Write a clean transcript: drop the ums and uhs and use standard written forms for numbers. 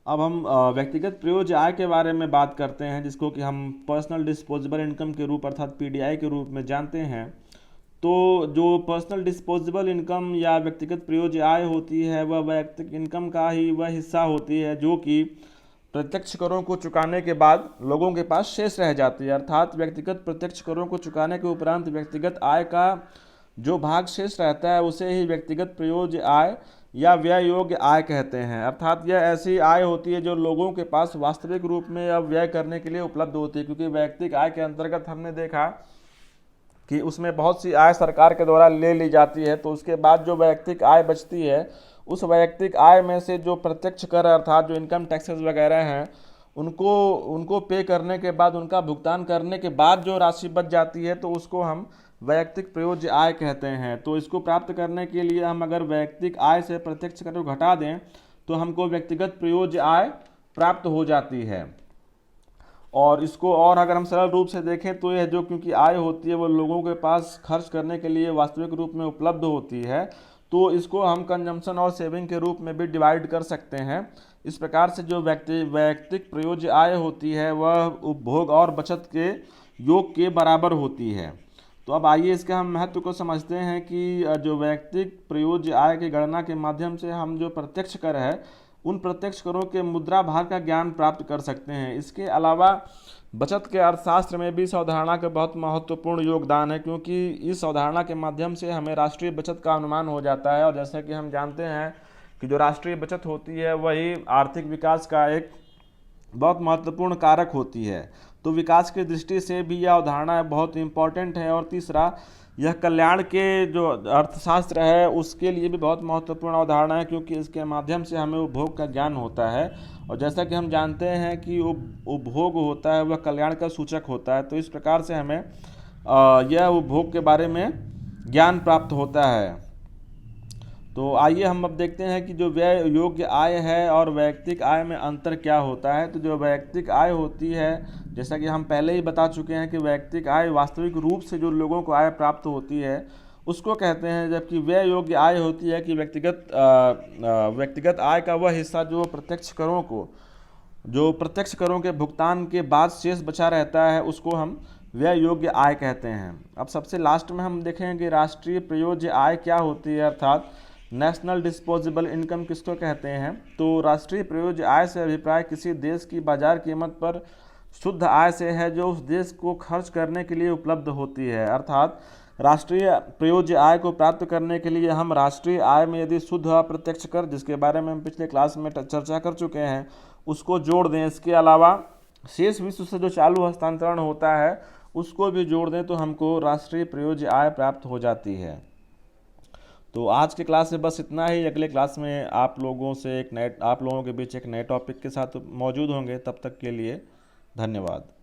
अब हम व्यक्तिगत प्रयोज्य आय के बारे में बात करते हैं, जिसको कि हम पर्सनल डिस्पोजेबल इनकम के रूप अर्थात पीडीआई के रूप में जानते हैं। तो जो पर्सनल डिस्पोजेबल इनकम या व्यक्तिगत प्रयोज्य आय होती है वह वैयक्तिक इनकम का ही वह हिस्सा होती है जो कि प्रत्यक्ष करों को चुकाने के बाद लोगों के पास शेष रह जाती है। अर्थात व्यक्तिगत प्रत्यक्ष करों को चुकाने के उपरांत व्यक्तिगत आय का जो भाग शेष रहता है उसे ही व्यक्तिगत प्रयोज्य आय या व्यय योग्य आय कहते हैं। अर्थात यह ऐसी आय होती है जो लोगों के पास वास्तविक रूप में अब व्यय करने के लिए उपलब्ध होती है, क्योंकि वैयक्तिक आय के अंतर्गत हमने देखा कि उसमें बहुत सी आय सरकार के द्वारा ले ली जाती है। तो उसके बाद जो वैयक्तिक आय बचती है उस वैयक्तिक आय में से जो प्रत्यक्ष कर अर्थात जो इनकम टैक्सेस वगैरह हैं उनको उनको पे करने के बाद, उनका भुगतान करने के बाद जो राशि बच जाती है तो उसको हम वैयक्तिक प्रयोज्य आय कहते हैं। तो इसको प्राप्त करने के लिए हम अगर वैयक्तिक आय से प्रत्यक्ष कर को घटा दें तो हमको व्यक्तिगत प्रयोज्य आय प्राप्त हो जाती है। और इसको और अगर हम सरल रूप से देखें तो यह जो क्योंकि आय होती है वो लोगों के पास खर्च करने के लिए वास्तविक रूप में उपलब्ध होती है, तो इसको हम कंजम्पशन और सेविंग के रूप में भी डिवाइड कर सकते हैं। इस प्रकार से जो वैयक्तिक प्रयोज्य आय होती है वह उपभोग और बचत के योग के बराबर होती है। तो अब आइए इसके हम महत्व को समझते हैं कि जो वैयक्तिक प्रयोज्य आय की गणना के माध्यम से हम जो प्रत्यक्ष कर है उन प्रत्यक्ष करों के मुद्रा भार का ज्ञान प्राप्त कर सकते हैं। इसके अलावा बचत के अर्थशास्त्र में भी इस अवधारणा का बहुत महत्वपूर्ण योगदान है, क्योंकि इस अवधारणा के माध्यम से हमें राष्ट्रीय बचत का अनुमान हो जाता है। और जैसा कि हम जानते हैं कि जो राष्ट्रीय बचत होती है वही आर्थिक विकास का एक बहुत महत्वपूर्ण कारक होती है। तो विकास की दृष्टि से भी यह अवधारणा बहुत इम्पॉर्टेंट है। और तीसरा, यह कल्याण के जो अर्थशास्त्र है उसके लिए भी बहुत महत्वपूर्ण अवधारणा है, क्योंकि इसके माध्यम से हमें उपभोग का ज्ञान होता है। और जैसा कि हम जानते हैं कि उपभोग होता है वह कल्याण का सूचक होता है। तो इस प्रकार से हमें यह उपभोग के बारे में ज्ञान प्राप्त होता है। तो आइए हम अब देखते हैं कि जो व्यय योग्य आय है और वैयक्तिक आय में अंतर क्या होता है। तो जो वैयक्तिक आय होती है, जैसा कि हम पहले ही बता चुके हैं कि वैयक्तिक आय वास्तविक रूप से जो लोगों को आय प्राप्त होती है उसको कहते हैं, जबकि व्यय योग्य आय होती है कि व्यक्तिगत आय का वह हिस्सा जो प्रत्यक्ष करों के भुगतान के बाद शेष बचा रहता है उसको हम व्यय योग्य आय कहते हैं। अब सबसे लास्ट में हम देखेंगे कि राष्ट्रीय प्रयोज्य आय क्या होती है, अर्थात नेशनल डिस्पोजेबल इनकम किसको कहते हैं। तो राष्ट्रीय प्रयोज्य आय से अभिप्राय किसी देश की बाजार कीमत पर शुद्ध आय से है जो उस देश को खर्च करने के लिए उपलब्ध होती है। अर्थात राष्ट्रीय प्रयोज्य आय को प्राप्त करने के लिए हम राष्ट्रीय आय में यदि शुद्ध अप्रत्यक्ष कर, जिसके बारे में हम पिछले क्लास में चर्चा कर चुके हैं, उसको जोड़ दें, इसके अलावा शेष विश्व से जो चालू हस्तांतरण होता है उसको भी जोड़ दें तो हमको राष्ट्रीय प्रयोज्य आय प्राप्त हो जाती है। तो आज के क्लास में बस इतना ही। अगले क्लास में आप लोगों के बीच एक नए टॉपिक के साथ मौजूद होंगे। तब तक के लिए धन्यवाद।